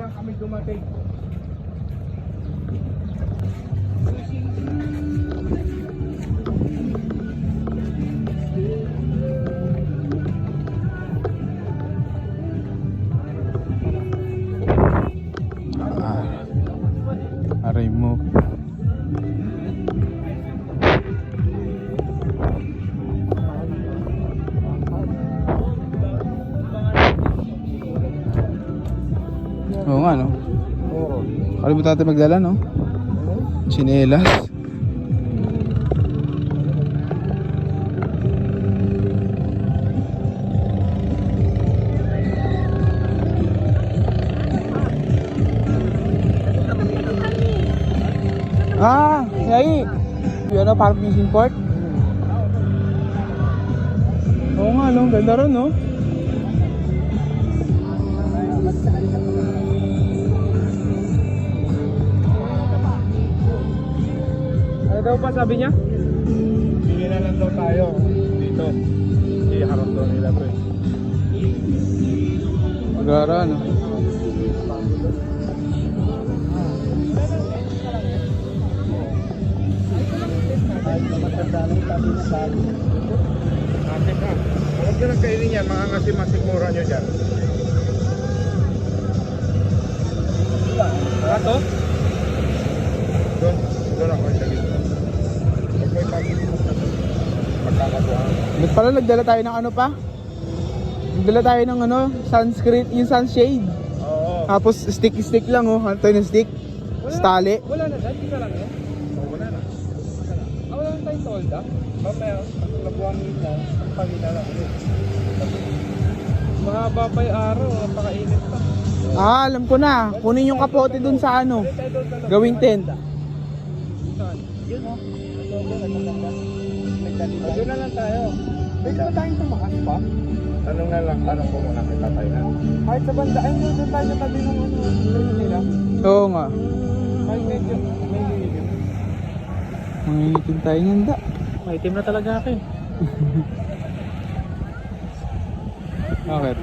lang kami dumating. Aray mo. Oo nga, no? Oo. Kalimutan natin magdala, no? Tsinelas. Ah, yay! Yun, parang fishing port. Oo nga, no? Ganda ron, no? Ano daw pa sabi niya? Hindi na lang daw tayo dito. Iharap daw nila to eh. Magara, no? Atin ka. Huwag nyo lang kainin yan. Mga ngasimasikmura nyo dyan. Ato? Doon ako sa dito. Huwag may pagkakatuwa. Ba't pala nagdala tayo ng ano pa? Nagdala tayo ng ano, sunscreen, yung sunshade. Oo. Tapos stick lang, oh. Ano tayo ng stick? Stali. Wala na dyan. Isa lang yun. Oo, wala na. Wala na tayong tolda. Mamaya, nabuhan nila. Ang pangina lang ulit. Mahaba pa yung araw. Napakainit pa. Ah, alam ko na. Kunin yung kapote dun sa ano. Gawing tent. Yun o. Doon na lang tayo. Pwede ba tayong tumakas pa? Tanong na lang, tanong ko muna kay tatay na. Kahit sa banda, ay doon tayo tabi ng ano nila. Oo nga. Kahit medyo, may lilim. Mangingitim tayo niyan, da. Maitim na talaga ako eh. Bakit?